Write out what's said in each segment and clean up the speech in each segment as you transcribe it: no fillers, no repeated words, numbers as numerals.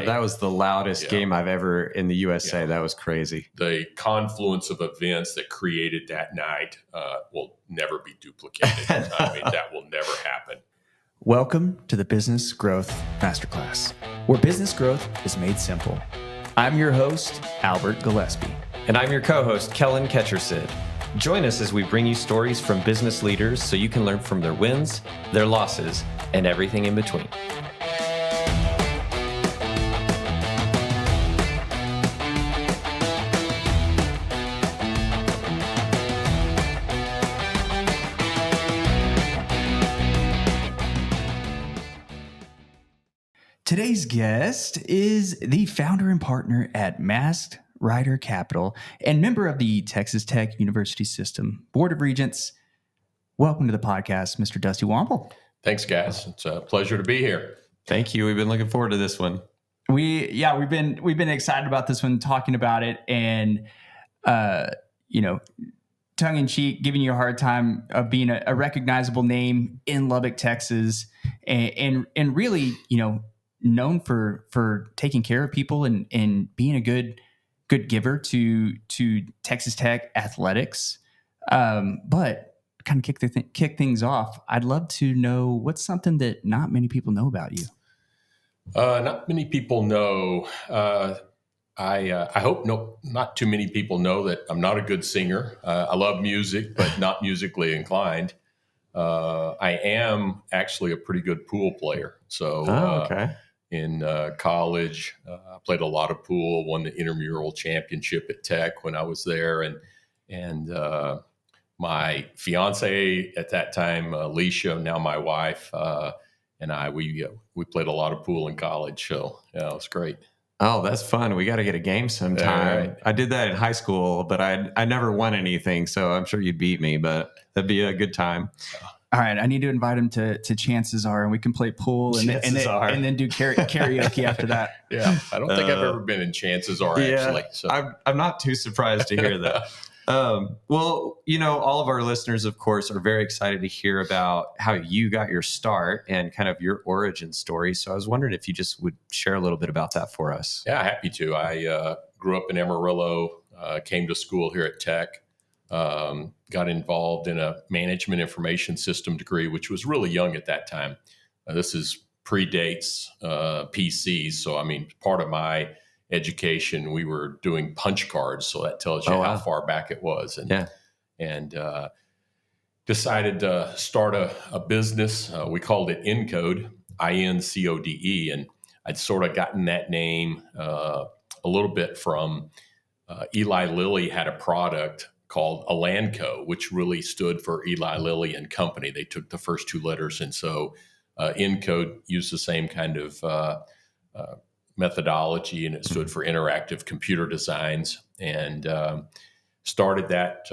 that was the loudest game I've ever in the USA. Yeah. That was crazy. The confluence of events that created that night will never be duplicated. I mean, that will never happen. Welcome to the Business Growth Masterclass, where business growth is made simple. I'm your host, Albert Gillespie. And I'm your co-host, Kellen Ketchersid. Join us as we bring you stories from business leaders so you can learn from their wins, their losses, and everything in between. Today's guest is the founder and partner at Masked Rider Capital and member of the Texas Tech University System Board of Regents. Welcome to the podcast, Mr. Dusty Womble. Thanks, guys. It's a pleasure to be here. Thank you. We've been looking forward to this one. We've been excited about this one, talking about it, and tongue in cheek, giving you a hard time of being a recognizable name in Lubbock, Texas, and really, known for taking care of people and being a good giver to Texas Tech athletics. But kind of kick things off, I'd love to know what's something that not many people know about you. Not many people know. I hope not too many people know that I'm not a good singer. I love music, but not musically inclined. I am actually a pretty good pool player. So, okay. In college, I played a lot of pool, won the intramural championship at Tech when I was there. And my fiance at that time, Alicia, now my wife, and we played a lot of pool in college. So yeah, it was great. Oh, that's fun. We got to get a game sometime. Right. I did that in high school, but I never won anything. So I'm sure you'd beat me, but that'd be a good time. All right, I need to invite him to Chances Are, and we can play pool and then do karaoke after that. Yeah, I don't think I've ever been in Chances Are, actually. So. I'm not too surprised to hear that. Well, all of our listeners, of course, are very excited to hear about how you got your start and kind of your origin story. So I was wondering if you just would share a little bit about that for us. Yeah, happy to. I grew up in Amarillo, came to school here at Tech. Got involved in a management information system degree, which was really young at that time. This predates PCs. So, I mean, part of my education, we were doing punch cards. So that tells you how far back it was. And decided to start a business. We called it Encode, Incode. And I'd sort of gotten that name a little bit from Eli Lilly had a product called Elanco, which really stood for Eli Lilly and Company. They took the first two letters. And so Encode used the same kind of methodology, and it stood for Interactive Computer Designs. And started that.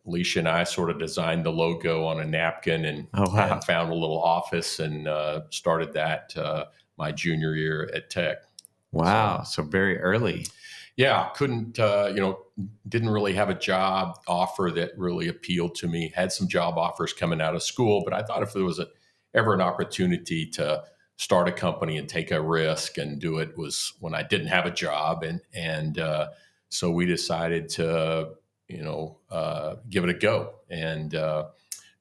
Alicia and I sort of designed the logo on a napkin and found a little office and started that my junior year at Tech. Wow. So very early. Yeah, couldn't, didn't really have a job offer that really appealed to me. Had some job offers coming out of school, but I thought if there was ever an opportunity to start a company and take a risk and do it was when I didn't have a job. And so we decided to, give it a go. And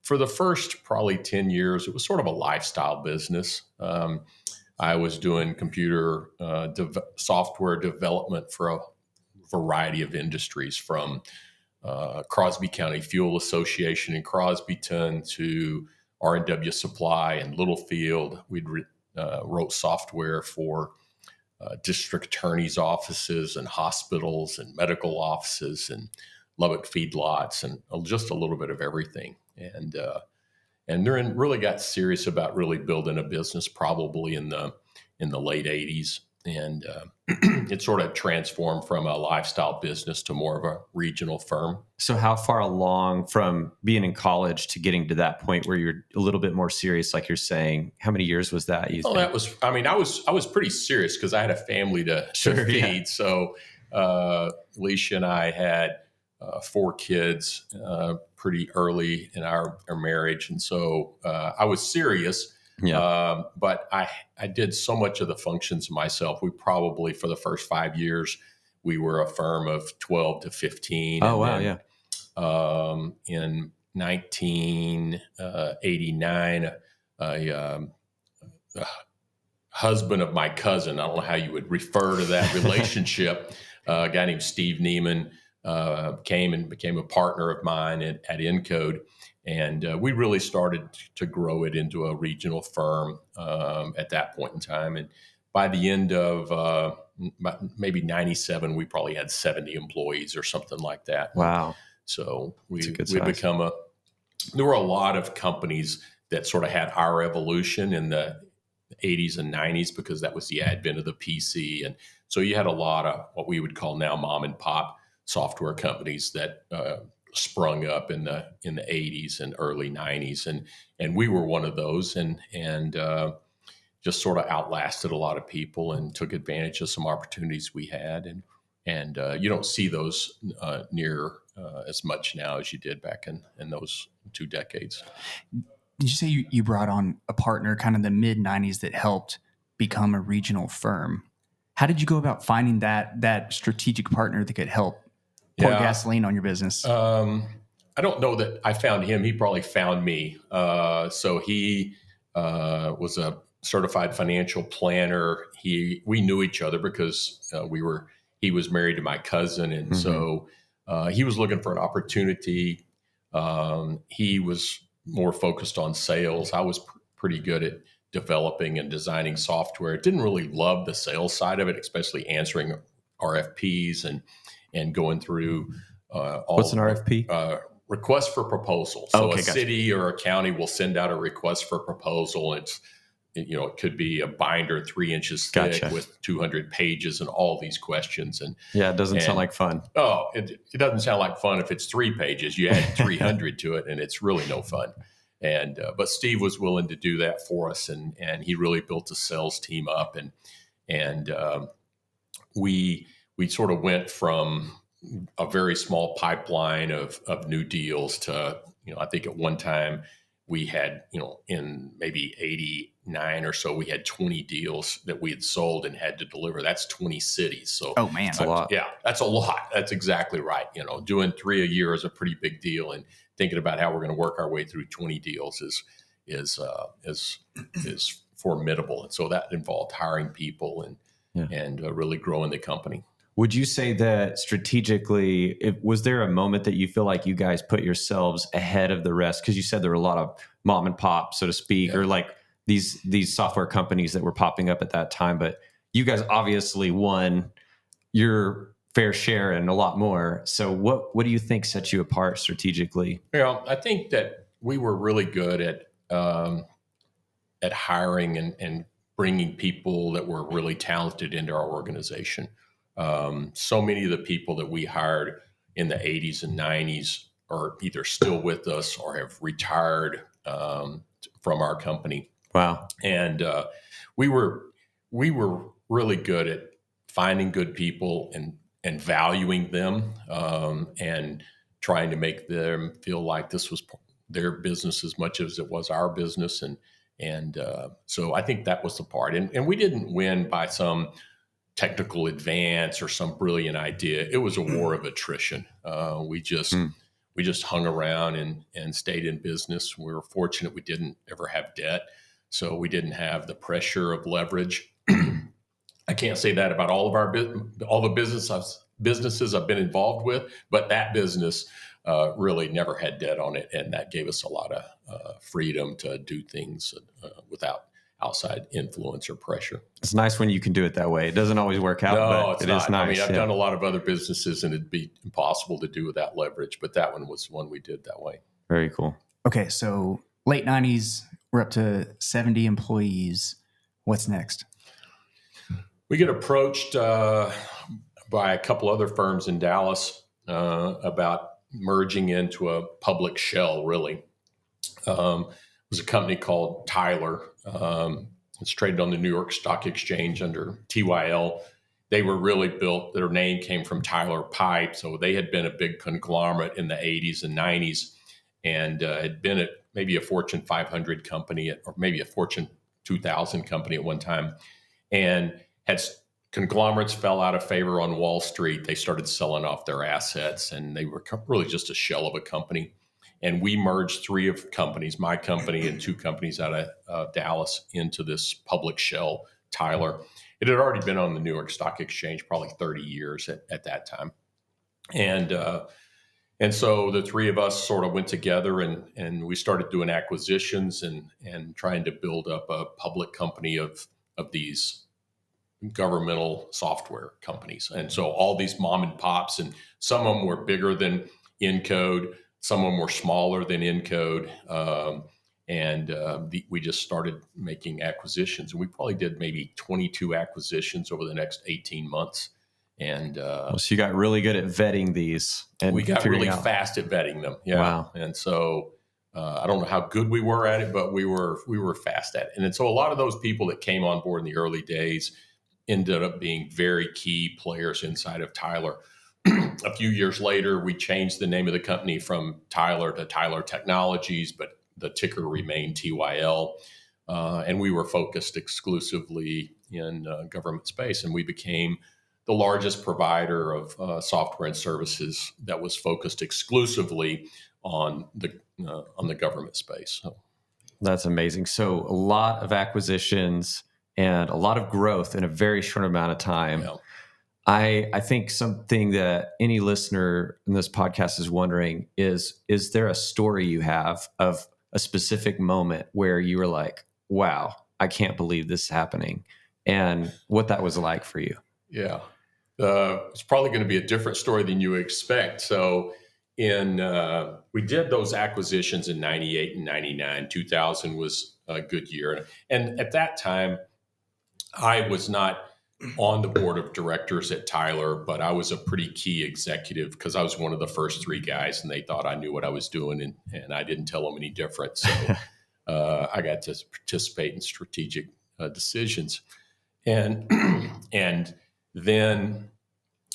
for the first probably 10 years, it was sort of a lifestyle business. I was doing computer software development for a variety of industries, from Crosby County Fuel Association in Crosbyton to R&W Supply and Littlefield. We'd wrote software for district attorneys' offices and hospitals and medical offices and Lubbock feedlots and just a little bit of everything. And then really got serious about really building a business probably in the late 80s. And it sort of transformed from a lifestyle business to more of a regional firm. So how far along from being in college to getting to that point where you're a little bit more serious, like you're saying? How many years was that? That was, I was pretty serious because I had a family to feed. Yeah. So Alicia and I had 4 kids pretty early in our marriage. And so I was serious, Yeah. But I did so much of the functions myself. We probably, for the first 5 years, we were a firm of 12 to 15. Oh, And wow. then, in 1989, a husband of my cousin, I don't know how you would refer to that relationship, a guy named Steve Neiman, came and became a partner of mine at Encode. And we really started to grow it into a regional firm at that point in time. And by the end of maybe 97, we probably had 70 employees or something like that. Wow. So we size. there were a lot of companies that sort of had our evolution in the 80s and 90s, because that was the advent of the PC. And so you had a lot of what we would call now mom and pop software companies that sprung up in the 80s and early 90s. And we were one of those, and just sort of outlasted a lot of people and took advantage of some opportunities we had. And you don't see those near as much now as you did back in those 2 decades. Did you say you brought on a partner kind of the mid 90s that helped become a regional firm? How did you go about finding that strategic partner that could help pour gasoline on your business? I don't know that I found him. He probably found me. So he was a certified financial planner. We knew each other because he was married to my cousin. And so he was looking for an opportunity. He was more focused on sales. I was pretty good at developing and designing software. Didn't really love the sales side of it, especially answering RFPs and going through What's an RFP? Request for proposal. So city or a county will send out a request for proposal. It could be a binder 3 inches thick with 200 pages and all these questions. And it doesn't sound like fun. Oh, it doesn't sound like fun if it's 3 pages. You add 300 to it, and it's really no fun. And but Steve was willing to do that for us, and he really built a sales team up, and we sort of went from a very small pipeline of new deals to, I think at one time we had, in maybe 89 or so, we had 20 deals that we had sold and had to deliver. That's 20 cities. So, oh man, that's a lot. Yeah, that's a lot. That's exactly right. Doing 3 a year is a pretty big deal, and thinking about how we're going to work our way through 20 deals is formidable. And so that involved hiring people and really growing the company. Would you say that strategically, was there a moment that you feel like you guys put yourselves ahead of the rest? Because you said there were a lot of mom and pop, so to speak, or like these software companies that were popping up at that time. But you guys obviously won your fair share and a lot more. So what do you think sets you apart strategically? I think that we were really good at hiring and bringing people that were really talented into our organization. So many of the people that we hired in the 80s and 90s are either still with us or have retired from our company. Wow. And we were really good at finding good people and valuing them and trying to make them feel like this was their business as much as it was our business. And so I think that was the part. And we didn't win by some technical advance or some brilliant idea. It was a war of attrition. We just hung around and stayed in business. We were fortunate we didn't ever have debt, so we didn't have the pressure of leverage. I can't say that about all the businesses I've been involved with, but that business really never had debt on it, and that gave us a lot of freedom to do things without outside influence or pressure. It's nice when you can do it that way. It doesn't always work out, but it is nice. I've done a lot of other businesses and it'd be impossible to do without leverage, but that one was one we did that way. Very cool. Okay, so late 90s, we're up to 70 employees. What's next? We get approached by a couple other firms in Dallas about merging into a public shell, really. It was a company called Tyler. It's traded on the New York Stock Exchange under TYL. They were really built, their name came from Tyler Pipe. So they had been a big conglomerate in the 80s and 90s. and had been at maybe a Fortune 500 company or maybe a Fortune 2000 company at one time, and conglomerates fell out of favor on Wall Street. They started selling off their assets, and they were really just a shell of a company. And we merged three of companies, my company and two companies out of Dallas, into this public shell, Tyler. It had already been on the New York Stock Exchange probably 30 years at that time. And so the three of us sort of went together and we started doing acquisitions and trying to build up a public company of these governmental software companies. And so all these mom and pops, and some of them were bigger than Encode, some of them were smaller than Encode. We just started making acquisitions. And we probably did maybe 22 acquisitions over the next 18 months. And so you got really good at vetting these. And we got really fast at vetting them. Yeah. Wow. And so I don't know how good we were at it, but we were fast at it. And so a lot of those people that came on board in the early days ended up being very key players inside of Tyler. A few years later, we changed the name of the company from Tyler to Tyler Technologies, but the ticker remained TYL. And we were focused exclusively in government space. And we became the largest provider of software and services that was focused exclusively on the government space. So. That's amazing. So a lot of acquisitions and a lot of growth in a very short amount of time. Yeah. I think something that any listener in this podcast is wondering is there a story you have of a specific moment where you were like, wow, I can't believe this is happening, and what that was like for you? Yeah. It's probably going to be a different story than you expect. So we did those acquisitions in 98 and 99. 2000 was a good year. And at that time, I was not on the board of directors at Tyler, but I was a pretty key executive because I was one of the first three guys, and they thought I knew what I was doing, and I didn't tell them any different. So I got to participate in strategic decisions. And then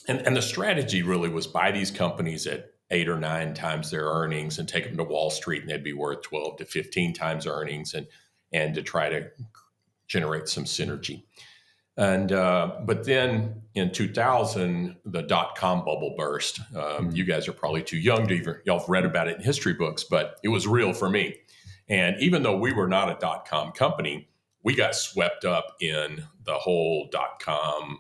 the strategy really was buy these companies at 8 or 9 times their earnings and take them to Wall Street, and they'd be worth 12 to 15 times earnings, and to try to generate some synergy. And but then in 2000, the .com bubble burst. You guys are probably too young to y'all have read about it in history books, but it was real for me. And even though we were not a .com company, we got swept up in the whole .com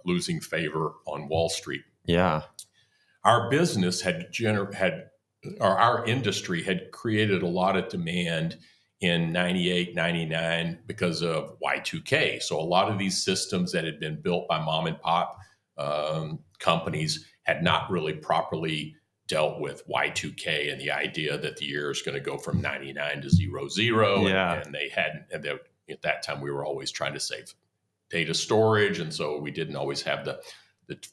losing favor on Wall Street. Yeah, our business our industry had created a lot of demand in 98, 99 because of Y2K. So a lot of these systems that had been built by mom and pop companies had not really properly dealt with Y2K and the idea that the year is going to go from 99 to 00. Yeah. And they hadn't, at that time, we were always trying to save data storage. And so we didn't always have the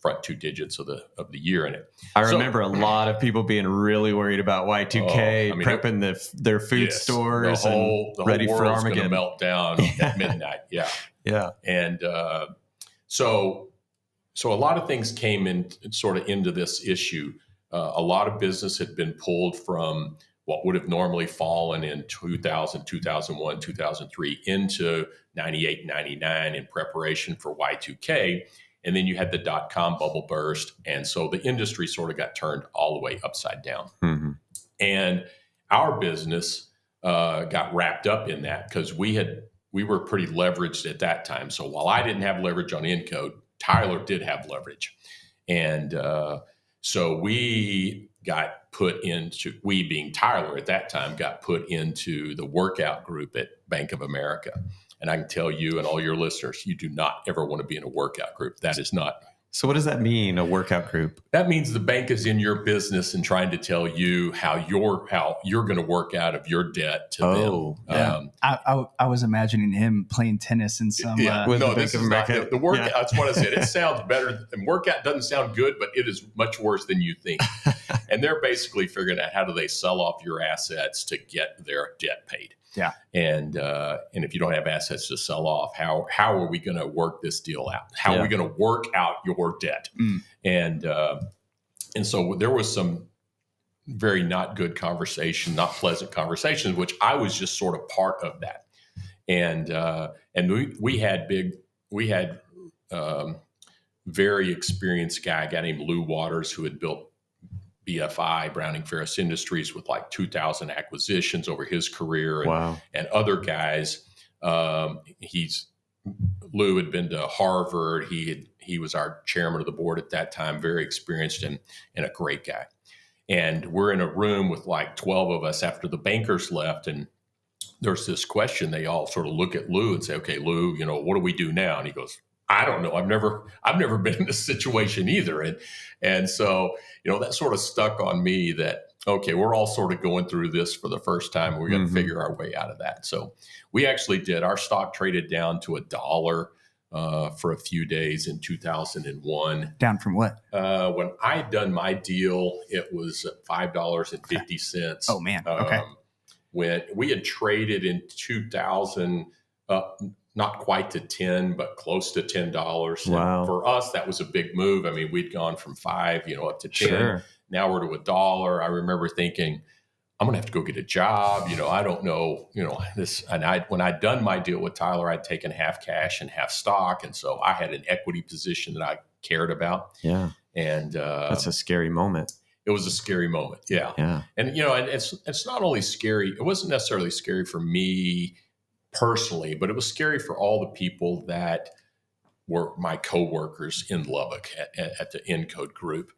front 2 digits of the year in it. I remember a lot of people being really worried about Y2K, prepping their food stores, the whole ready for world's Armageddon. Going to melt down at midnight. Yeah, yeah. And so a lot of things came in sort of into this issue. A lot of business had been pulled from what would have normally fallen in 2000, 2001, 2003 into 98, 99 in preparation for Y2K. And then you had the .com bubble burst. And so the industry sort of got turned all the way upside down. Mm-hmm. And our business got wrapped up in that because we were pretty leveraged at that time. So while I didn't have leverage on Encode, Tyler did have leverage. And so we being Tyler at that time, got put into the workout group at Bank of America. And I can tell you and all your listeners, you do not ever want to be in a workout group. That is not. So what does that mean, a workout group? That means the bank is in your business and trying to tell you how you're going to work out of your debt to them. Yeah. I was imagining him playing tennis in some. With no, the this Bank of is America. not the workout. Yeah. That's what I said. It sounds better. And workout doesn't sound good, but it is much worse than you think. And they're basically figuring out how do they sell off your assets to get their debt paid. Yeah. And if you don't have assets to sell off, how are we going to work this deal out? How are we going to work out your debt? And so there was some very not good conversation, not pleasant conversations, which I was just sort of part of that. And we had very experienced guy, a guy named Lou Waters, who had built BFI, Browning Ferris Industries, with like 2,000 acquisitions over his career, and other guys. Lou had been to Harvard. He was our chairman of the board at that time, very experienced and a great guy. And we're in a room with like 12 of us after the bankers left, and there's this question. They all sort of look at Lou and say, "Okay, Lou, what do we do now?" And he goes, "I don't know. I've never been in this situation either." And so, that sort of stuck on me that, okay, we're all sort of going through this for the first time. We're going to figure our way out of that. So we actually did. Our stock traded down to $1 for a few days in 2001. Down from what? When I had done my deal, it was $5.50. Oh man. Okay. When we had traded in 2000, not quite to 10, but close to $10. Wow. And for us, that was a big move. I mean, we'd gone from 5, up to 10. Sure. Now we're to $1. I remember thinking, I'm going to have to go get a job. I don't know, this. And when I'd done my deal with Tyler, I'd taken half cash and half stock. And so I had an equity position that I cared about. Yeah. And that's a scary moment. It was a scary moment. Yeah. Yeah. And, and it's not only scary. It wasn't necessarily scary for me personally, but it was scary for all the people that were my coworkers in Lubbock at the Encode group,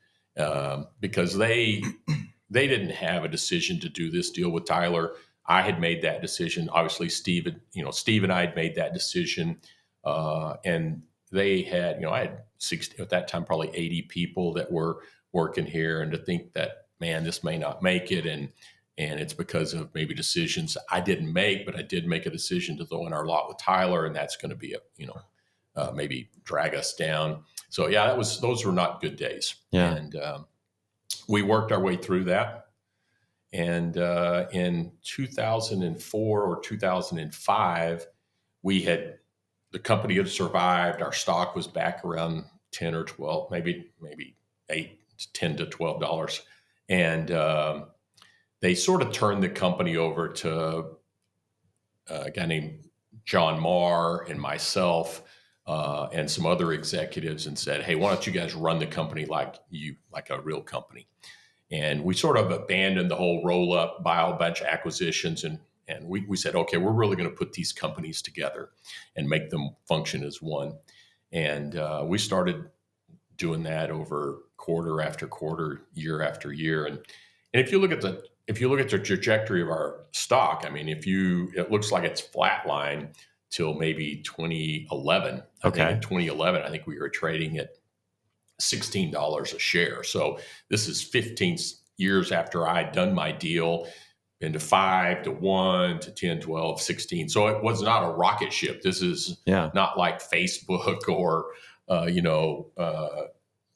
because they didn't have a decision to do this deal with Tyler. I had made that decision. Obviously, Steve and I had made that decision, and they had, I had 60 at that time, probably 80 people that were working here, and to think that, man, this may not make it, and it's because of maybe decisions I didn't make, but I did make a decision to throw in our lot with Tyler, and that's going to be maybe drag us down. So yeah, those were not good days. Yeah. And we worked our way through that. And in 2004 or 2005, the company had survived. Our stock was back around 10 or 12, maybe $8, $10 to $12. And they sort of turned the company over to a guy named John Marr and myself, and some other executives, and said, "Hey, why don't you guys run the company like a real company?" And we sort of abandoned the whole roll up, buy a bunch of acquisitions, and we said, "Okay, we're really going to put these companies together and make them function as one." And we started doing that over quarter after quarter, year after year. And if you look at the trajectory of our stock, I mean, it looks like it's flatline till maybe 2011. Okay. I think in 2011, I think we were trading at $16 a share. So this is 15 years after I'd done my deal, into 5 to 1 to 10, 12, 16. So it was not a rocket ship. This is not like Facebook or,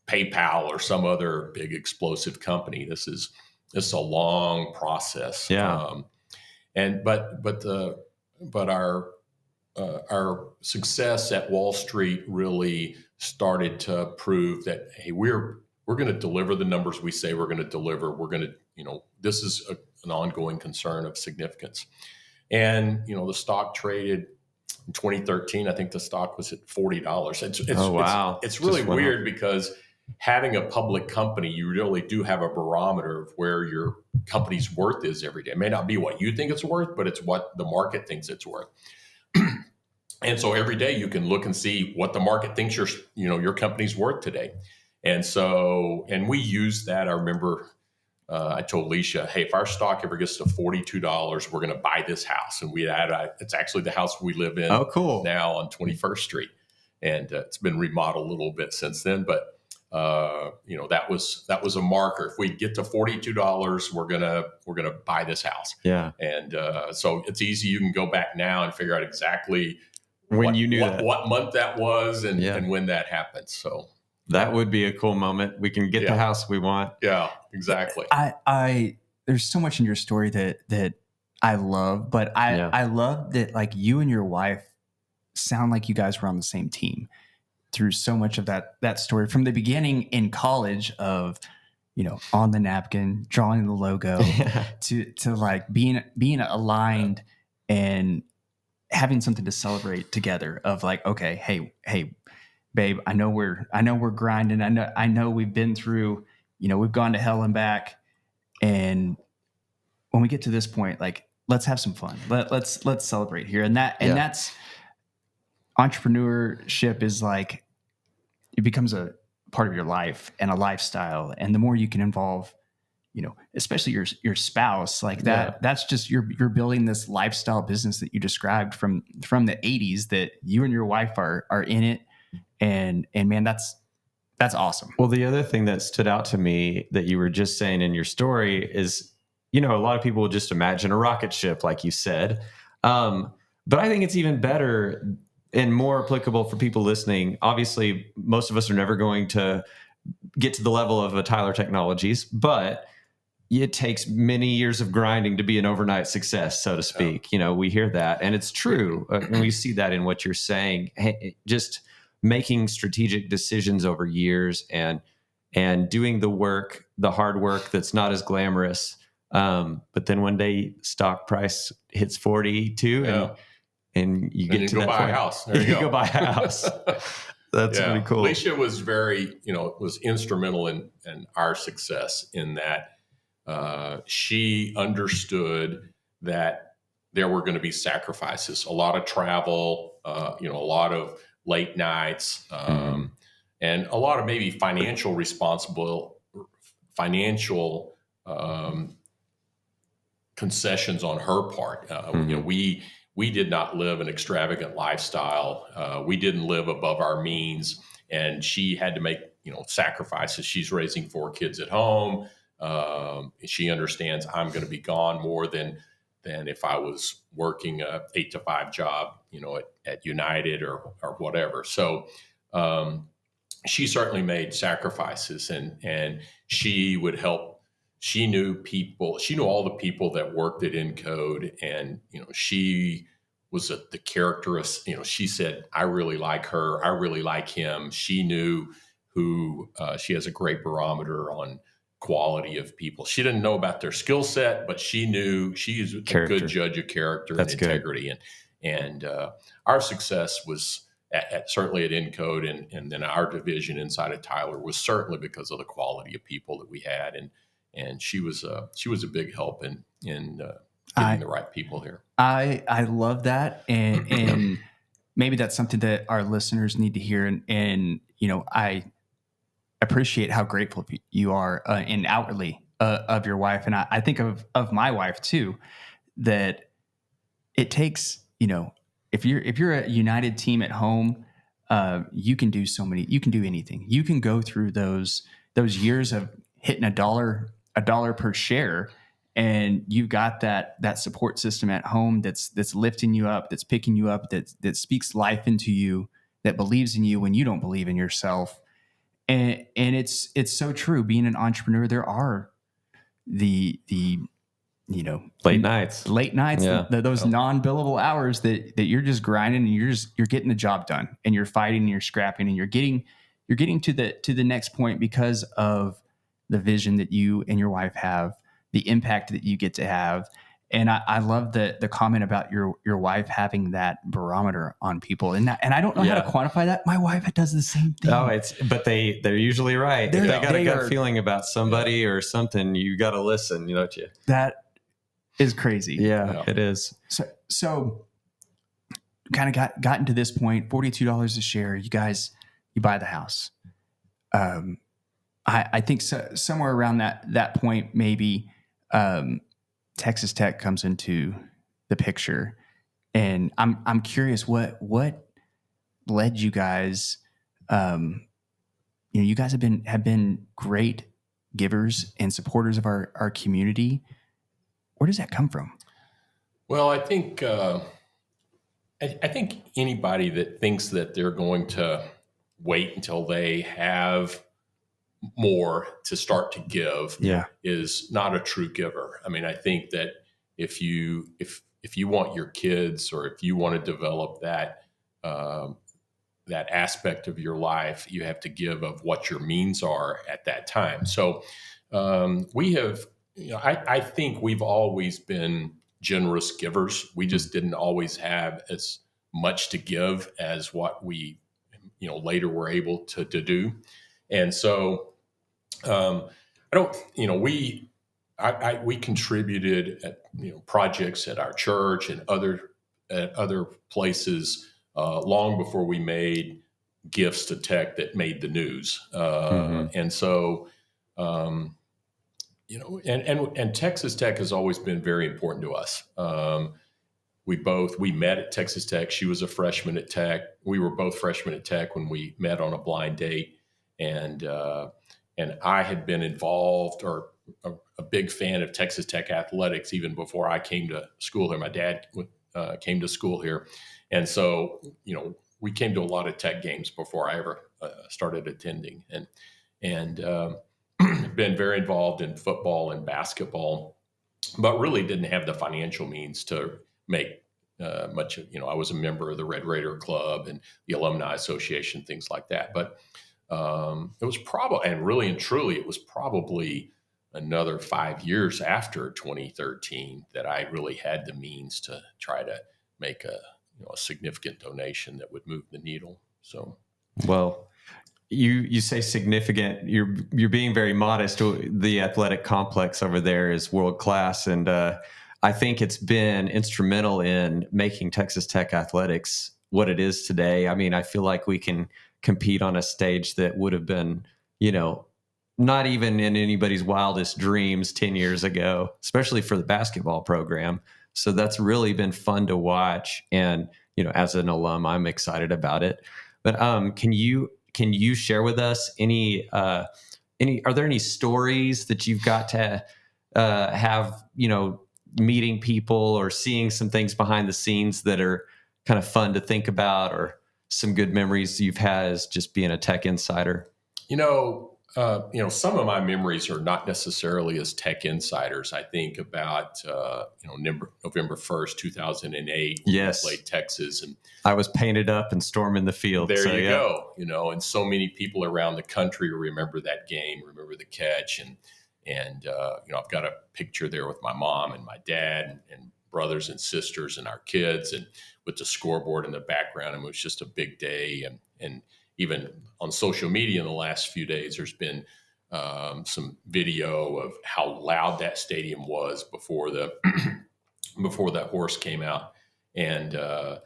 PayPal or some other big explosive company. This is a long process. Yeah. But our success at Wall Street really started to prove that, hey, we're going to deliver the numbers we say we're going to deliver. We're going to, this is an ongoing concern of significance. And, the stock traded in 2013. I think the stock was at $40. Wow. It's really weird because having a public company, you really do have a barometer of where your company's worth is every day. It may not be what you think it's worth, but it's what the market thinks it's worth. And so every day you can look and see what the market thinks your company's worth today. And we use that. I remember I told Alicia, hey, if our stock ever gets to $42, we're going to buy this house. And it's actually the house we live in now on 21st Street. And it's been remodeled a little bit since then. But, that was a marker. If we get to $42, we're going to buy this house. Yeah. And so it's easy. You can go back now and figure out exactly what month that was and when that happened. So that would be a cool moment. We can get the house we want. Yeah, exactly. There's so much in your story that I love, but I love that, like, you and your wife sound like you guys were on the same team through so much of that story from the beginning in college of, on the napkin, drawing the logo, to like being aligned and having something to celebrate together of like, okay, hey, babe, I know we're grinding. I know we've been through, we've gone to hell and back. And when we get to this point, like, let's have some fun. Let's celebrate here. And that's entrepreneurship is like, it becomes a part of your life and a lifestyle. And the more you can involve, especially your spouse, like that, that's just, you're building this lifestyle business that you described from the 80s, that you and your wife are in it. And man, that's awesome. Well, the other thing that stood out to me that you were just saying in your story is, a lot of people will just imagine a rocket ship, like you said. But I think it's even better and more applicable for people listening. Obviously, most of us are never going to get to the level of a Tyler Technologies, but it takes many years of grinding to be an overnight success, so to speak. We hear that, and it's true. And we see that in what you're saying. Hey, just making strategic decisions over years and doing the hard work that's not as glamorous. But then one day stock price hits 42 and you get to go buy a house. There you go buy a house. That's pretty cool. Alicia was very, was instrumental in our success in that she understood that there were going to be sacrifices, a lot of travel, a lot of late nights, and a lot of maybe financial concessions on her part. We did not live an extravagant lifestyle. We didn't live above our means, and she had to make sacrifices. She's raising 4 kids at home. She understands I'm going to be gone more than if I was working a 8-to-5 job, at United or whatever. So she certainly made sacrifices, and she would help. She knew people. She knew all the people that worked at Encode, and she was the characterist. She said, "I really like her. I really like him." She knew who. She has a great barometer on quality of people. She didn't know about their skill set, but she knew she is a good judge of character and integrity. Good. And our success was certainly at Encode, and then our division inside of Tyler was certainly because of the quality of people that we had, and she was a big help in getting the right people here. I love that, and maybe that's something that our listeners need to hear. And I appreciate how grateful you are and outwardly of your wife, and I think of my wife too. That it takes, if you're a United team at home, you can do anything. You can go through those years of hitting a dollar per share, and you've got that support system at home that's lifting you up, that's picking you up, that speaks life into you, that believes in you when you don't believe in yourself. And it's so true. Being an entrepreneur, there are the late nights, yeah. those non-billable hours that you're just grinding, and you're getting the job done, and you're fighting and you're scrapping, and you're getting to the next point because of the vision that you and your wife have, the impact that you get to have. And I love the comment about your wife having that barometer on people, and I don't know how to quantify that. My wife does the same thing. Oh, but they're usually right. If they got a gut feeling about somebody or something, you got to listen, don't you? That is crazy. Yeah, it is. So kind of gotten to this point, $42 a share. You guys, you buy the house. I think somewhere around that point, maybe. Texas Tech comes into the picture, and I'm curious what led you guys. You guys have been great givers and supporters of our community. Where does that come from? Well, I think anybody that thinks that they're going to wait until they have more to start to give is not a true giver. I mean, I think that if you want your kids, or if you want to develop that aspect of your life, you have to give of what your means are at that time. So We have, I think we've always been generous givers. We just didn't always have as much to give as what we, later were able to do. And so, I don't, we contributed at, projects at our church and other places long before we made gifts to tech that made the news. And so, and Texas Tech has always been very important to us. We met at Texas Tech. She was a freshman at Tech. We were both freshmen at Tech when we met on a blind date, and I had been involved or a big fan of Texas Tech athletics even before I came to school here. My dad came to school here, and so we came to a lot of Tech games before I ever started attending, and been very involved in football and basketball, but really didn't have the financial means to make much of, I was a member of the Red Raider Club and the Alumni Association, things like that. But it was probably, and really and truly, it was probably another 5 years after 2013 that I really had the means to try to make a significant donation that would move the needle. So, well, you say significant. You're being very modest. The athletic complex over there is world class, and I think it's been instrumental in making Texas Tech athletics what it is today. I mean, I feel like we can compete on a stage that would have been, not even in anybody's wildest dreams 10 years ago, especially for the basketball program. So that's really been fun to watch. And, as an alum, I'm excited about it. But can you share with us are there any stories that you've got to have, meeting people or seeing some things behind the scenes that are kind of fun to think about, or some good memories you've had as just being a Tech insider? Some of my memories are not necessarily as Tech insiders. I think about, November 1st, 2008, when we played Texas. And I was painted up and storming the field. There you go. And so many people around the country remember that game, remember the catch. And I've got a picture there with my mom and my dad and brothers and sisters and our kids, and with the scoreboard in the background. And it was just a big day. And even on social media in the last few days, there's been some video of how loud that stadium was before before that horse came out. And, so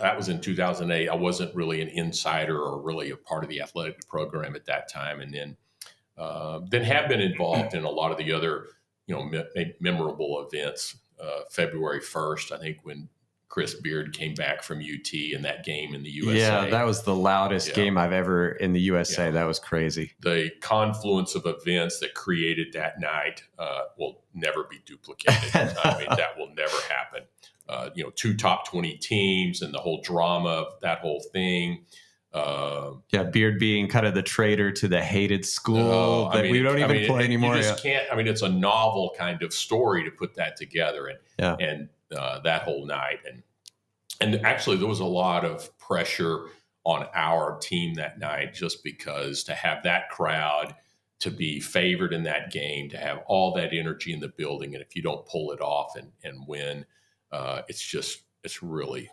that was in 2008. I wasn't really an insider or really a part of the athletic program at that time. And then have been involved in a lot of the other, memorable events. February 1st, I think, when Chris Beard came back from UT in that game in the USA. Yeah, that was the loudest game I've ever in the USA. That was crazy. The confluence of events that created that night will never be duplicated. I mean, that will never happen. 2 top 20 teams and the whole drama of that whole thing. Beard being kind of the traitor to the hated school that we don't even play anymore. You just can't. I mean, it's a novel kind of story to put that together, and that whole night, and actually there was a lot of pressure on our team that night, just because to have that crowd, to be favored in that game, to have all that energy in the building, and if you don't pull it off and win, it's really.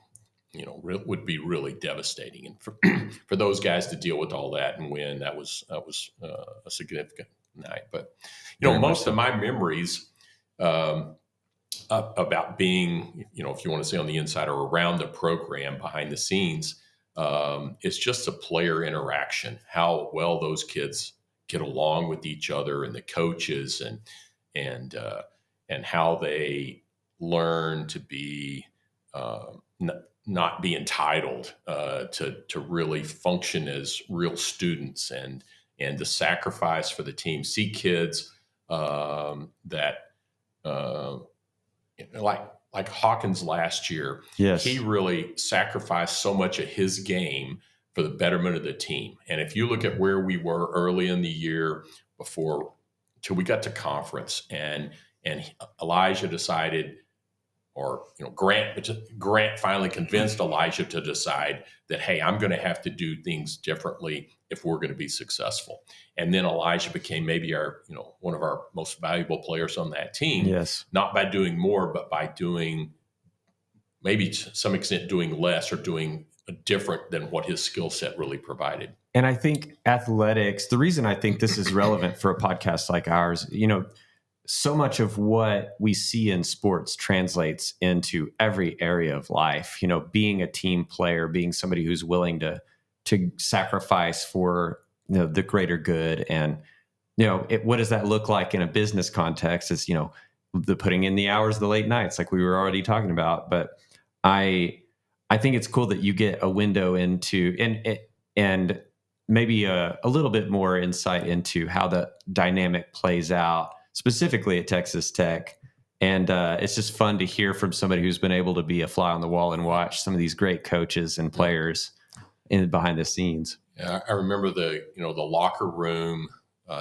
Would be really devastating, and for those guys to deal with all that and win, that was a significant night. But most of my memories about being, if you want to say on the inside or around the program, behind the scenes, it's just a player interaction, how well those kids get along with each other and the coaches, and how they learn to be. Not be entitled to really function as real students, and the sacrifice for the team. See kids that like Hawkins last year. Yes, he really sacrificed so much of his game for the betterment of the team. And if you look at where we were early in the year till we got to conference, and Elijah decided. Or Grant finally convinced Elijah to decide that, hey, I'm going to have to do things differently if we're going to be successful. And then Elijah became maybe one of our most valuable players on that team. Yes. Not by doing more, but by doing maybe to some extent doing less or doing different than what his skill set really provided. And I think athletics, the reason I think this is relevant for a podcast like ours, so much of what we see in sports translates into every area of life. Being a team player, being somebody who's willing to sacrifice for the greater good, and what does that look like in a business context? Is the putting in the hours, the late nights, like we were already talking about. But I think it's cool that you get a window into and maybe a little bit more insight into how the dynamic plays out, specifically at Texas Tech. And it's just fun to hear from somebody who's been able to be a fly on the wall and watch some of these great coaches and players behind the scenes. Yeah, I remember the locker room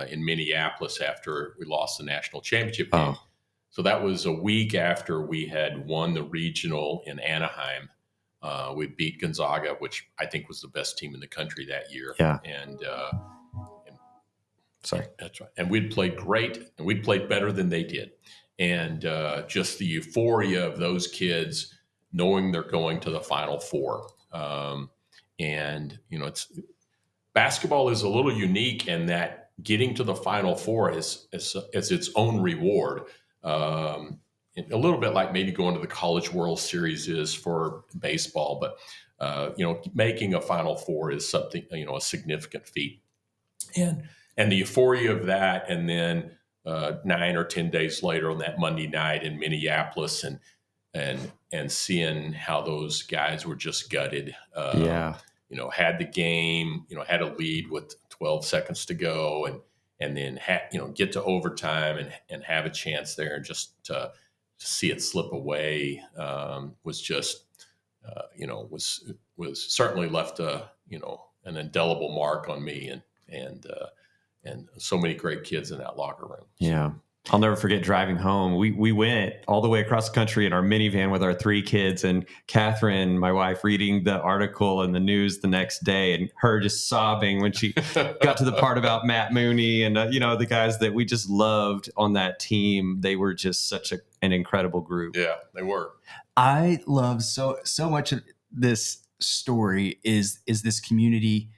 in Minneapolis after we lost the national championship game. Oh. So that was a week after we had won the regional in Anaheim. We beat Gonzaga, which I think was the best team in the country that year. Yeah. And sorry, that's right. And we'd played great, and we'd played better than they did. And just the euphoria of those kids knowing they're going to the Final Four. Basketball is a little unique in that getting to the Final Four is its own reward. A little bit like maybe going to the College World Series is for baseball, but making a Final Four is something, a significant feat. And the euphoria of that, and then 9 or 10 days later on that Monday night in Minneapolis, and seeing how those guys were just gutted. Had the game, had a lead with 12 seconds to go, and then get to overtime and have a chance there, and just to see it slip away was just was certainly left an indelible mark on me, and so many great kids in that locker room. Yeah. I'll never forget driving home. We went all the way across the country in our minivan with our 3 kids, and Catherine, my wife, reading the article in the news the next day, and her just sobbing when she got to the part about Matt Mooney and the guys that we just loved on that team. They were just such an incredible group. Yeah, they were. I love so much of this story is this community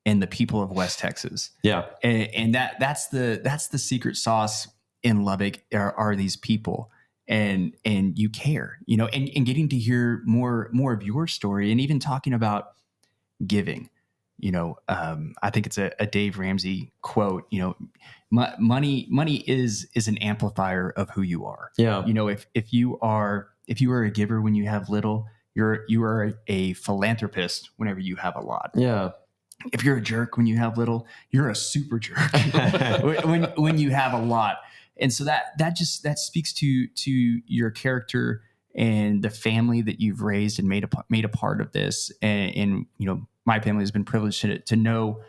and the people of West Texas. Yeah, and that's the secret sauce in Lubbock are these people, and you care, and getting to hear more of your story, and even talking about giving. I think it's a Dave Ramsey quote. Money is an amplifier of who you are. Yeah. If you are a giver when you have little, you are a philanthropist whenever you have a lot. Yeah. If you're a jerk when you have little, you're a super jerk when you have a lot. And so that speaks to your character and the family that you've raised and made a part of this. And my family has been privileged to know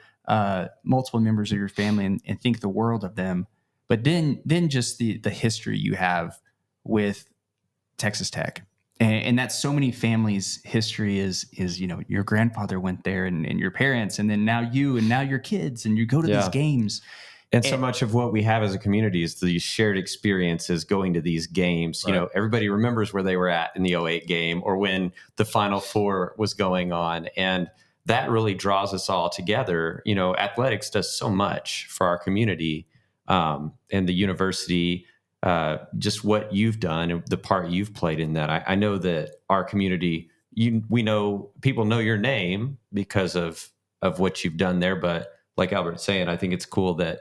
multiple members of your family and think the world of them. But then just the history you have with Texas Tech. And that's so many families' history is your grandfather went there and your parents, and then now you, and now your kids, and you go to these games. And so much of what we have as a community is these shared experiences going to these games. Right. Everybody remembers where they were at in the 2008 game or when the Final Four was going on. And that really draws us all together. Athletics does so much for our community and the university. Just what you've done and the part you've played in that. I know that our community, we know people know your name because of what you've done there. But like Albert's saying, I think it's cool that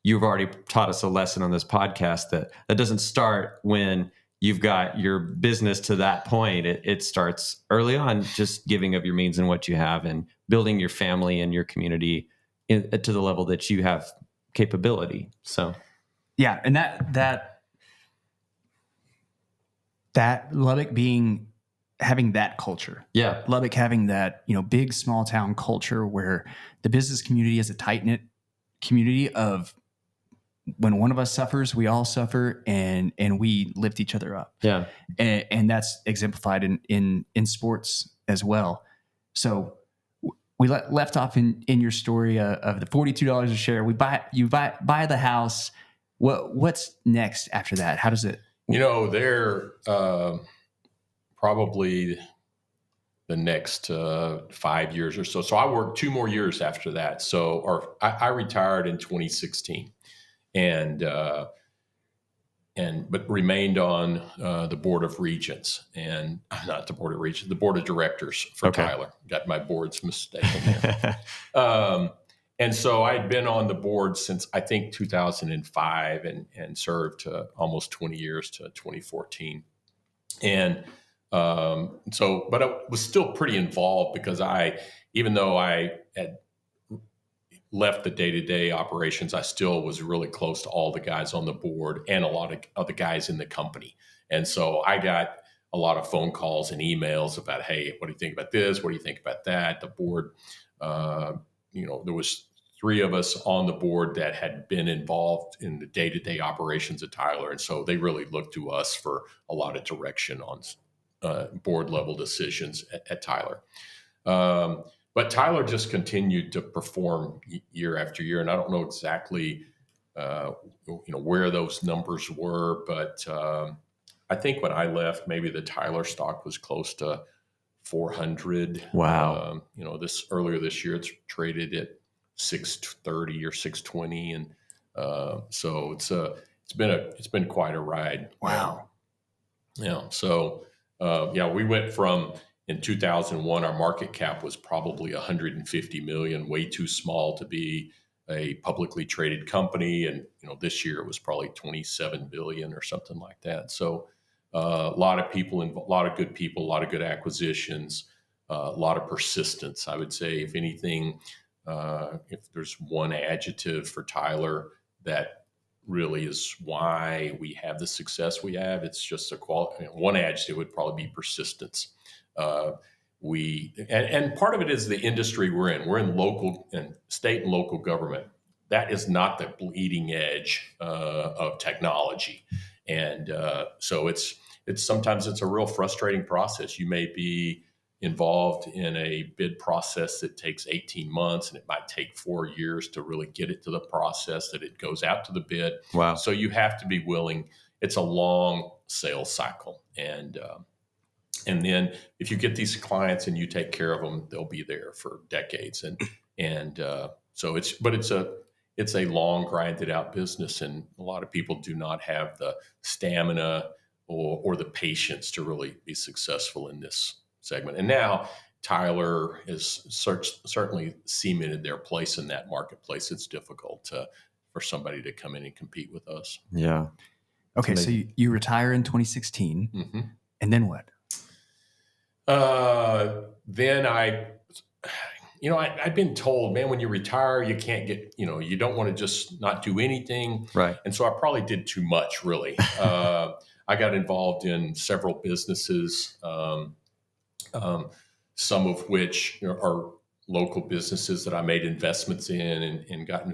you've already taught us a lesson on this podcast that doesn't start when you've got your business to that point. It starts early on, just giving of your means and what you have, and building your family and your community to the level that you have capability. So, yeah, and that Lubbock having that culture. Yeah. Lubbock having that, big small town culture where the business community is a tight knit community of when one of us suffers, we all suffer, and we lift each other up. Yeah. And that's exemplified in sports as well. So we left off in your story of the $42 a share. You buy the house. What's next after that? How does it? They're probably the next 5 years or so. So I worked 2 more years after that. So, I retired in 2016, but remained on the board of regents, and not the board of regents, the board of directors for Tyler. Got my boards mistaken there. And so I'd been on the board since I think 2005 and served almost 20 years to 2014. And but I was still pretty involved because even though I had left the day-to-day operations, I still was really close to all the guys on the board and a lot of other guys in the company. And so I got a lot of phone calls and emails about, hey, what do you think about this? What do you think about that? The board, there was 3 of us on the board that had been involved in the day-to-day operations at Tyler. And so they really looked to us for a lot of direction on board level decisions at Tyler. But Tyler just continued to perform year after year, and I don't know exactly, where those numbers were, but I think when I left, maybe the Tyler stock was close to 400. Wow. Earlier this year, it's traded at 630 or 620, and so it's been quite a ride. Wow. So we went from. In 2001, our market cap was probably 150 million, way too small to be a publicly traded company. And, this year it was probably 27 billion or something like that. So a lot of people, a lot of good people, a lot of good acquisitions, a lot of persistence. I would say, if anything, if there's one adjective for Tyler that really is why we have the success we have, it's just one adjective would probably be persistence. And part of it is the industry we're in. We're in local and state and local government. That is not the bleeding edge of technology, and so it's sometimes it's a real frustrating process. You may be involved in a bid process that takes 18 months, and it might take 4 years to really get it to the process that it goes out to the bid. Wow! So you have to be willing. It's a long sales cycle, and then if you get these clients and you take care of them, they'll be there for decades. And so it's a long, grinded out business, and a lot of people do not have the stamina or the patience to really be successful in this segment. And now Tyler has certainly cemented their place in that marketplace. It's difficult for somebody to come in and compete with us. Yeah. Okay, so you retire in 2016, mm-hmm. And then what? Then I've been told, man, when you retire, you can't get, you don't want to just not do anything. Right. And so I probably did too much, really. I got involved in several businesses, some of which are local businesses that I made investments in and got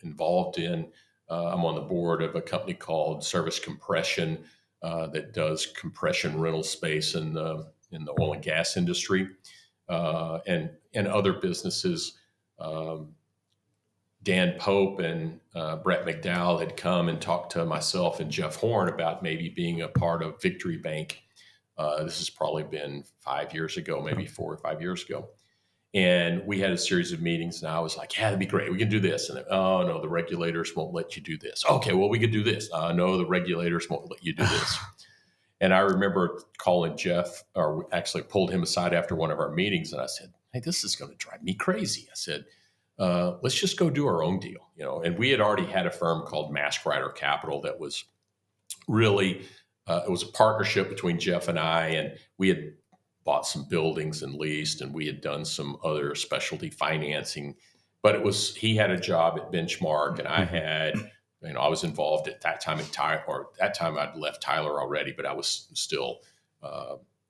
involved in. I'm on the board of a company called Service Compression that does compression rental space in the oil and gas industry, and other businesses. Dan Pope and Brett McDowell had come and talked to myself and Jeff Horn about maybe being a part of Victory Bank. This has probably been 5 years ago, maybe 4 or 5 years ago. And we had a series of meetings, and I was like, yeah, that'd be great. We can do this. And oh, no, the regulators won't let you do this. Okay, well, we could do this. No, the regulators won't let you do this. And I remember calling Jeff, or actually pulled him aside after one of our meetings, and I said, hey, this is going to drive me crazy. I said, let's just go do our own deal. And we had already had a firm called Mask Rider Capital that was really, it was a partnership between Jeff and I, and we had bought some buildings and leased, and we had done some other specialty financing. But he had a job at Benchmark, and I had, I was involved at that time at Tyler, or at that time I'd left Tyler already, but I was still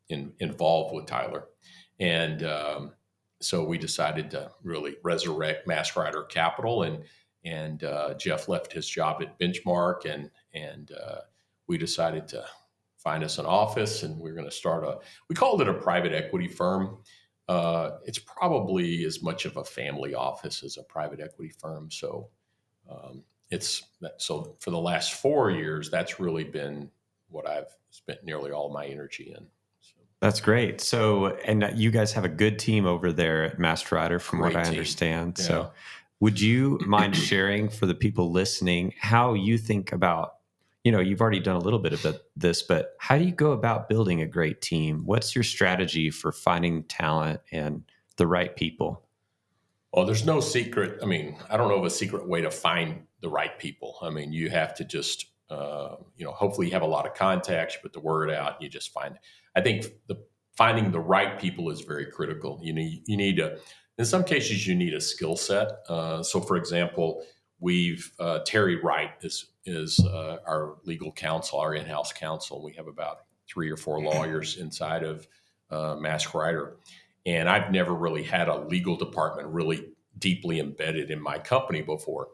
involved with Tyler. And so we decided to really resurrect Mask Rider Capital, and Jeff left his job at Benchmark, and we decided to find us an office, and we were going to start we called it a private equity firm. it's probably as much of a family office as a private equity firm. So so for the last 4 years, that's really been what I've spent nearly all my energy in. So, That's great. So, and you guys have a good team over there at Master Rider, from what great I team. understand. Yeah. So, would you mind sharing for the people listening how you think about, you've already done a little bit of this, but how do you go about building a great team? What's your strategy for finding talent and the right people? Well, there's no secret. I mean, I don't know of a secret way to find the right people. I mean, you have to just, hopefully you have a lot of contacts, you put the word out, and you just find. I think finding the right people is very critical. You need in some cases, you need a skill set. So, for example, Terry Wright is our legal counsel, our in-house counsel. We have about 3 or 4 lawyers inside of Mask Rider. And I've never really had a legal department really deeply embedded in my company before.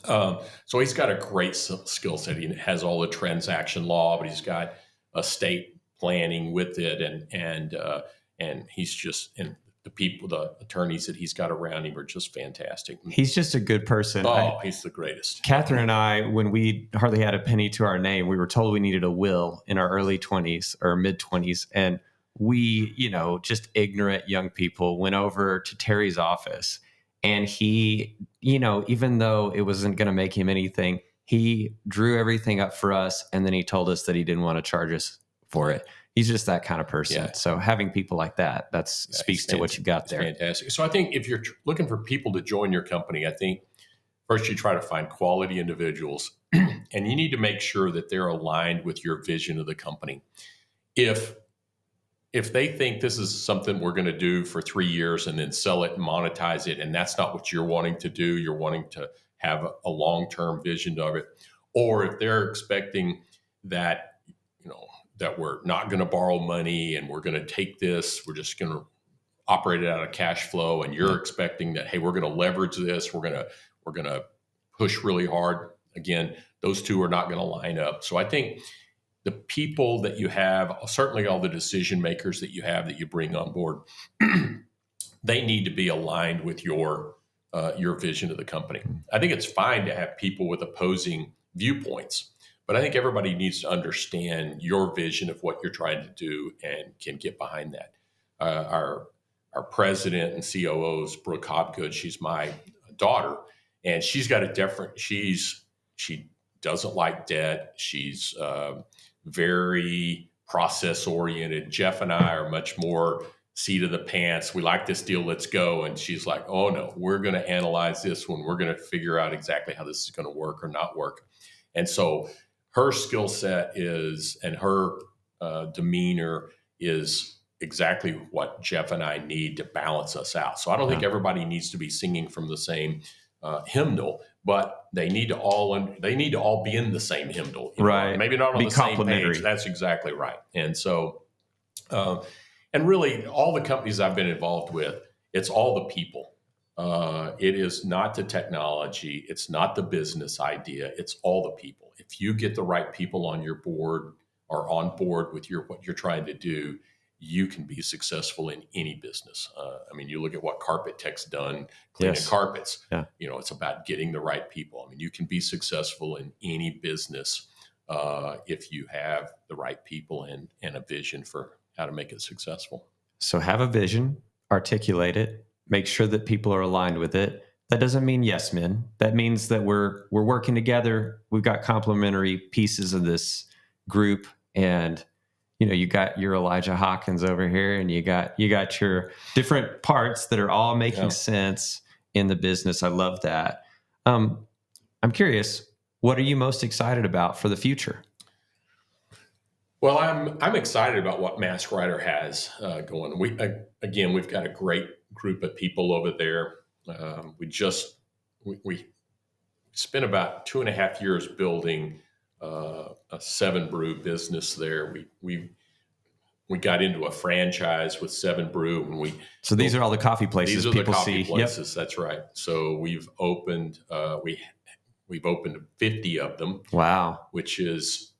So he's got a great skill set. He has all the transaction law, but he's got estate planning with it, and he's just and the attorneys that he's got around him are just fantastic. He's just a good person. He's the greatest. Catherine and I, when we hardly had a penny to our name, we were told we needed a will in our early 20s or mid 20s, and we, just ignorant young people, went over to Terry's office, and he, even though it wasn't going to make him anything, he drew everything up for us, and then he told us that he didn't want to charge us for it. He's just that kind of person. Yeah. So having people like that, speaks to what you got there. Fantastic. So I think if you're looking for people to join your company, I think first you try to find quality individuals, and you need to make sure that they're aligned with your vision of the company. If they think this is something we're going to do for 3 years and then sell it and monetize it, and that's not what you're wanting to do, you're wanting to have a long-term vision of it, or if they're expecting that, that we're not going to borrow money and we're going to take this, we're just going to operate it out of cash flow, and you're expecting that, hey, we're going to leverage this, we're going to push really hard. Again, those two are not going to line up. So I think the people that you have, certainly all the decision makers that you have that you bring on board, they need to be aligned with your vision of the company. I think it's fine to have people with opposing viewpoints, but I think everybody needs to understand your vision of what you're trying to do and can get behind that. Our president and COO is Brooke Hopgood. She's my daughter, and she's got a different. She doesn't like debt. She's very process oriented. Jeff and I are much more seat of the pants. We like this deal. Let's go. And she's like, oh no, we're going to analyze this one. We're going to figure out exactly how this is going to work or not work. And so her skill set and her demeanor is exactly what Jeff and I need to balance us out. So I don't think everybody needs to be singing from the same hymnal, but they need to all be in the same hymnal, right? Maybe not on the same page. That's exactly right. And so, and really, all the companies I've been involved with, it's all the people. It is not the technology. It's not the business idea. It's all the people. If you get the right people on your board or on board with what you're trying to do, you can be successful in any business. You look at what Carpet Tech's done, cleaning carpets. Yeah. It's about getting the right people. You can be successful in any business if you have the right people and a vision for how to make it successful. So have a vision, articulate it, make sure that people are aligned with it. That doesn't mean yes men. That means that we're working together. We've got complementary pieces of this group, and you got your Elijah Hawkins over here, and you got your different parts that are all making sense in the business. I love that. I'm curious, what are you most excited about for the future? Well, I'm excited about what Mask Rider has going. We've got a great group of people over there. We spent about 2.5 years building a 7 Brew business there. We got into a franchise with 7 Brew, and So these are all the coffee places people see. Places, yep. That's right. So we've opened 50 of them. Wow, which is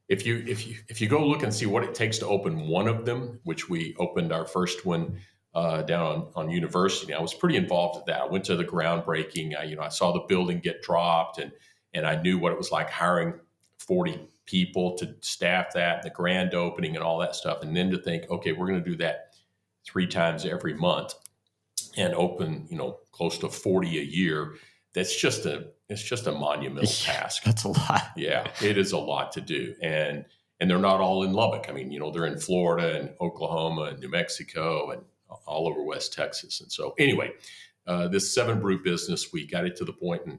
if you go look and see what it takes to open one of them, which we opened our first one down on University. I was pretty involved with that. I went to the groundbreaking. I saw the building get dropped, and I knew what it was like hiring 40 people to staff that, the grand opening, and all that stuff. And then to think, okay, we're going to do that 3 times every month and open, close to 40 a year. It's just a monumental task. That's a lot. Yeah, it is a lot to do. And they're not all in Lubbock. I mean, they're in Florida and Oklahoma and New Mexico and all over West Texas. And so anyway, this 7 brew business, we got it to the point, and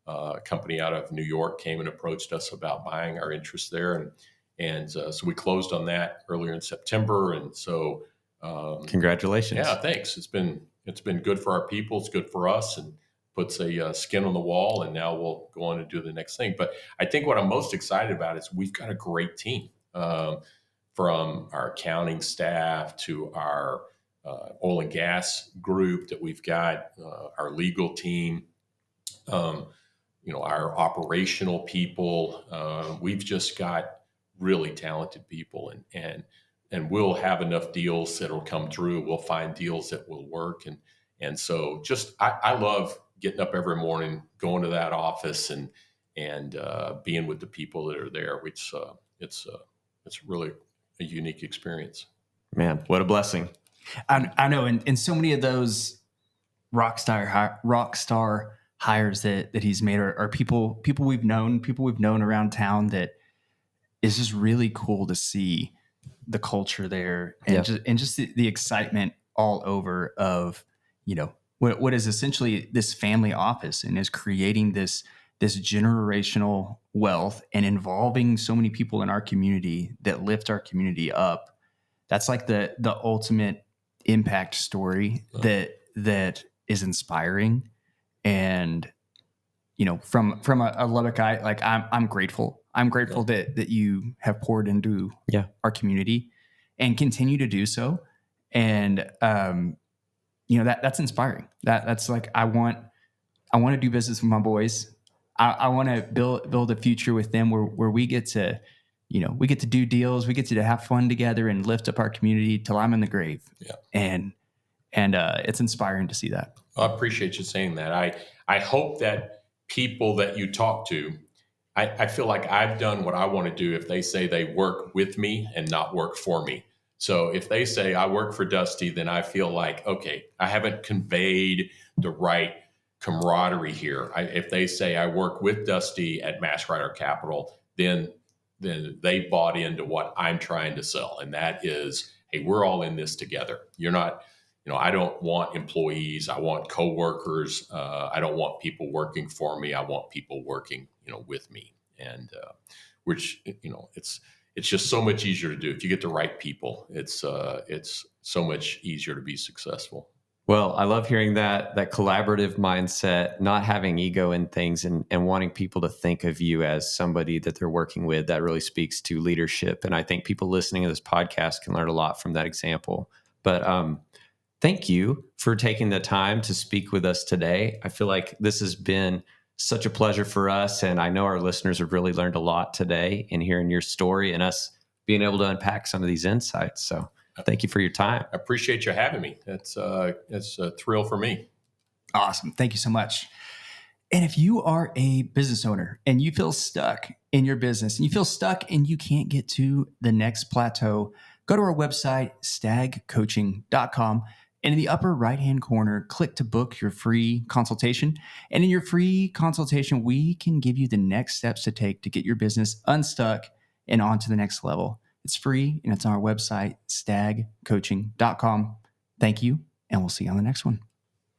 a company out of New York came and approached us about buying our interest there. And so we closed on that earlier in September. And so congratulations. Yeah, thanks. It's been good for our people. It's good for us, and puts a skin on the wall. And now we'll go on and do the next thing. But I think what I'm most excited about is we've got a great team, from our accounting staff to our oil and gas group that we've got, our legal team, our operational people. We've just got really talented people, and we'll have enough deals that will come through. We'll find deals that will work. And so I love getting up every morning, going to that office and being with the people that are there, which it's really a unique experience. Man, what a blessing. I know. And so many of those rock star hires that he's made are people we've known around town, that is just really cool to see the culture there, and just the excitement all over of, what is essentially this family office, and is creating this generational wealth and involving so many people in our community that lift our community up. That's like the ultimate impact story that is inspiring. And, from a Lubbock guy, like I'm grateful. I'm grateful that you have poured into our community and continue to do so. And, that's inspiring. That's like, I want to do business with my boys. I want to build a future with them where we get to, we get to do deals. We get to have fun together and lift up our community till I'm in the grave. Yeah. And it's inspiring to see that. I appreciate you saying that. I hope that people that you talk to, I feel like I've done what I want to do if they say they work with me and not work for me. So if they say I work for Dusty, then I feel like, okay, I haven't conveyed the right camaraderie here. If they say I work with Dusty at Mass Rider Capital, then they bought into what I'm trying to sell. And that is, hey, we're all in this together. You're not, I don't want employees. I want coworkers. I don't want people working for me. I want people working, with me. And which, it's just so much easier to do if you get the right people. It's so much easier to be successful. Well, I love hearing that collaborative mindset, not having ego in things, and wanting people to think of you as somebody that they're working with. That really speaks to leadership. And I think people listening to this podcast can learn a lot from that example. But thank you for taking the time to speak with us today. I feel like this has been such a pleasure for us. And I know our listeners have really learned a lot today in hearing your story and us being able to unpack some of these insights. So thank you for your time. I appreciate you having me. It's a thrill for me. Awesome. Thank you so much. And if you are a business owner and you feel stuck in your business and you feel stuck and you can't get to the next plateau, go to our website, stagcoaching.com. And in the upper right-hand corner, click to book your free consultation. And in your free consultation, we can give you the next steps to take to get your business unstuck and on to the next level. It's free, and it's on our website, stagcoaching.com. Thank you, and we'll see you on the next one.